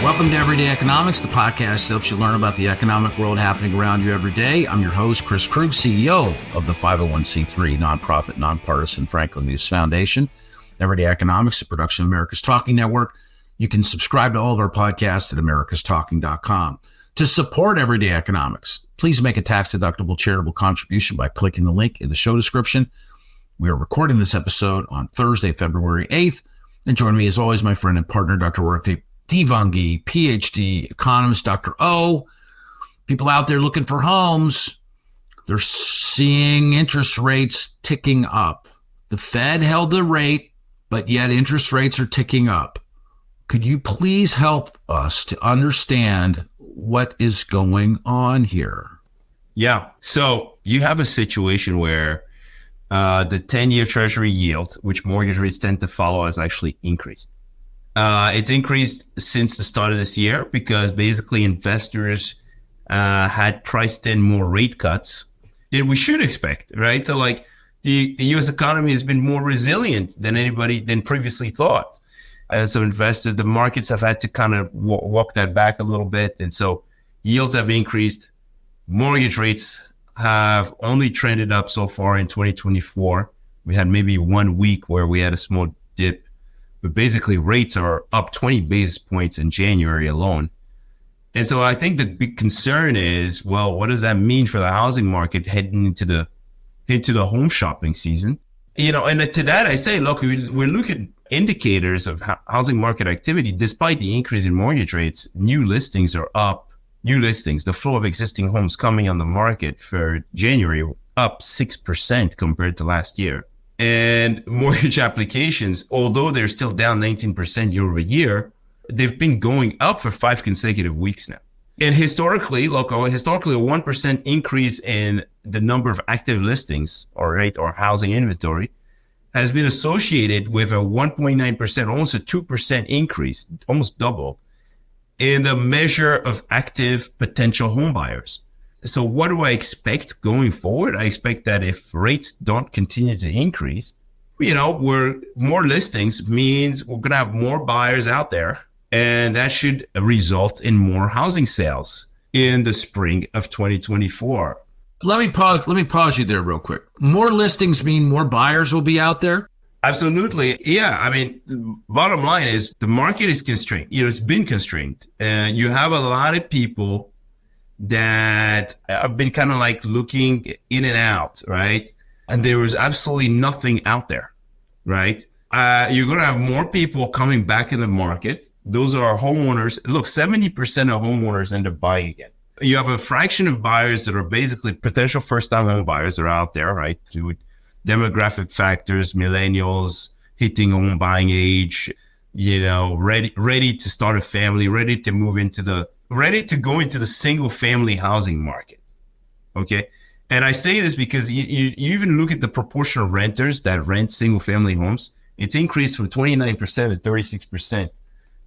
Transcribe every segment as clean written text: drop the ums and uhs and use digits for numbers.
Welcome to Everyday Economics, the podcast that helps you learn about the economic world happening around you every day. I'm your host, Chris Krug, CEO of the 501c3 nonprofit, nonpartisan Franklin News Foundation. Everyday Economics, a production of America's Talking Network. You can subscribe to all of our podcasts at americastalking.com. To support Everyday Economics, please make a tax-deductible charitable contribution by clicking the link in the show description. We are recording this episode on Thursday, February 8th. And join me, as always, my friend and partner, Dr. Orphe, Divounguy, PhD, economist, Dr. O. People out there looking for homes, they're seeing interest rates ticking up. The Fed held the rate, but yet interest rates are ticking up. Could you please help us to understand what is going on here? Yeah. So you have a situation where the 10-year Treasury yield, which mortgage rates tend to follow, has actually increased. It's increased since the start of this year because basically investors had priced in more rate cuts than we should expect, right? So like the U.S. economy has been more resilient than previously thought. And so the markets have had to kind of walk that back a little bit. And so yields have increased. Mortgage rates have only trended up so far in 2024. We had maybe 1 week where we had a small dip. But basically, rates are up 20 basis points in January alone. And so I think the big concern is, well, what does that mean for the housing market heading into the home shopping season? You know, and to that I say, look, we're looking at indicators of housing market activity. Despite the increase in mortgage rates, new listings are up. New listings, the flow of existing homes coming on the market for January, up 6% compared to last year. And mortgage applications, although they're still down 19% year over year, they've been going up for 5 consecutive weeks now. And historically, a 1% increase in the number of active listings or housing inventory has been associated with a 1.9%, almost a 2% increase, almost double, in the measure of active potential home buyers. So what do I expect going forward? I expect that if rates don't continue to increase, more listings means we're going to have more buyers out there, and that should result in more housing sales in the spring of 2024. Let me pause you there real quick. More listings mean more buyers will be out there? Absolutely. Yeah. I mean, bottom line is the market is constrained. It's been constrained. And you have a lot of people that have been kind of like looking in and out, right? And there was absolutely nothing out there, right? You're going to have more people coming back in the market. Those are homeowners. Look, 70% of homeowners end up buying again. You have a fraction of buyers that are basically potential first-time home buyers that are out there, right? With demographic factors, millennials hitting home buying age, ready to start a family, ready to go into the single family housing market. Okay. And I say this because you even look at the proportion of renters that rent single family homes. It's increased from 29% to 36%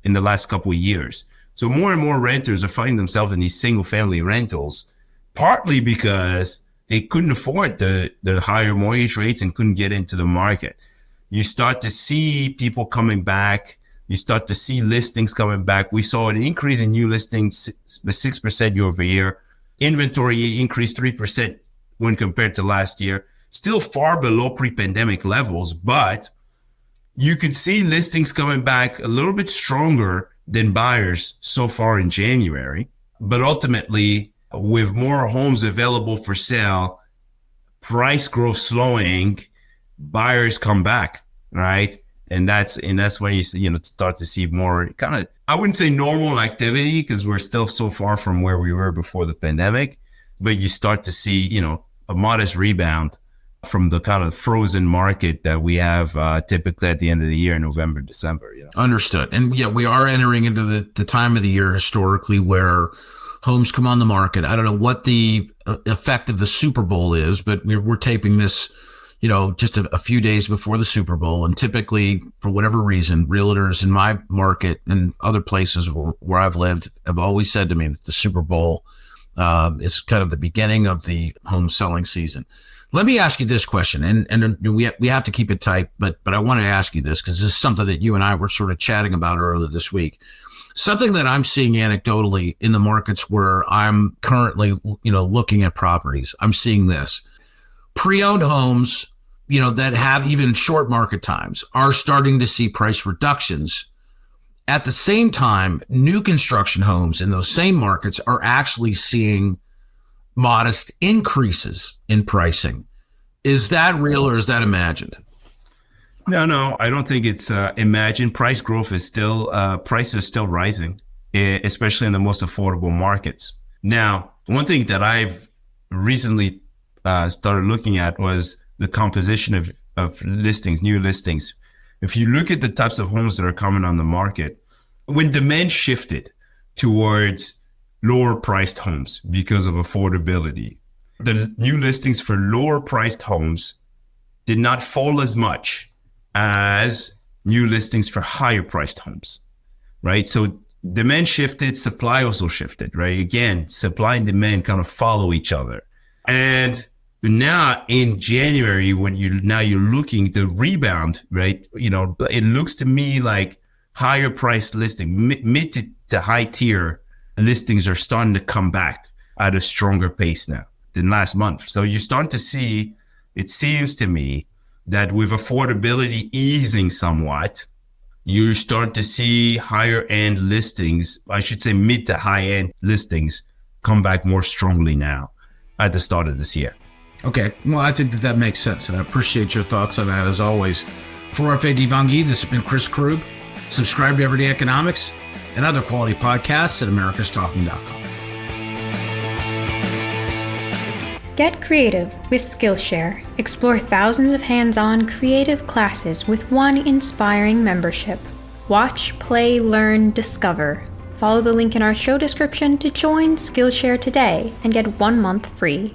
in the last couple of years. So more and more renters are finding themselves in these single family rentals, partly because they couldn't afford the higher mortgage rates and couldn't get into the market. You start to see people coming back. You start to see listings coming back. We saw an increase in new listings, 6% year over year. Inventory increased 3% when compared to last year. Still far below pre-pandemic levels, but you could see listings coming back a little bit stronger than buyers so far in January. But ultimately, with more homes available for sale, price growth slowing, buyers come back, right? And that's when you start to see more kind of, I wouldn't say normal activity because we're still so far from where we were before the pandemic, but you start to see, a modest rebound from the kind of frozen market that we have typically at the end of the year, November, December. Understood. And yeah, we are entering into the time of the year historically where homes come on the market. I don't know what the effect of the Super Bowl is, but we're taping this, just a few days before the Super Bowl. And typically, for whatever reason, realtors in my market and other places where I've lived have always said to me that the Super Bowl is kind of the beginning of the home selling season. Let me ask you this question, and we have to keep it tight, but I want to ask you this because this is something that you and I were sort of chatting about earlier this week. Something that I'm seeing anecdotally in the markets where I'm currently, looking at properties, I'm seeing this. Pre-owned homes, that have even short market times are starting to see price reductions. At the same time, new construction homes in those same markets are actually seeing modest increases in pricing. Is that real or is that imagined? No, I don't think it's imagined. Price growth is still, prices are still rising, especially in the most affordable markets. Now, one thing that I've recently started looking at was the composition of listings, new listings. If you look at the types of homes that are coming on the market, when demand shifted towards lower priced homes because of affordability, the new listings for lower priced homes did not fall as much as new listings for higher priced homes, right? So demand shifted, supply also shifted, right? Again, supply and demand kind of follow each other. And now in January, when you're looking the rebound, right? It looks to me like higher priced listing, mid to high tier listings are starting to come back at a stronger pace now than last month. So you're starting to see, it seems to me, that with affordability easing somewhat, you're starting to see higher end listings, I should say mid to high end listings, come back more strongly now at the start of this year. Okay, well, I think that makes sense, and I appreciate your thoughts on that as always. For Orphe Divounguy, this has been Chris Krug. Subscribe to Everyday Economics and other quality podcasts at americastalking.com. Get creative with Skillshare. Explore thousands of hands-on creative classes with one inspiring membership. Watch, play, learn, discover. Follow the link in our show description to join Skillshare today and get 1 month free.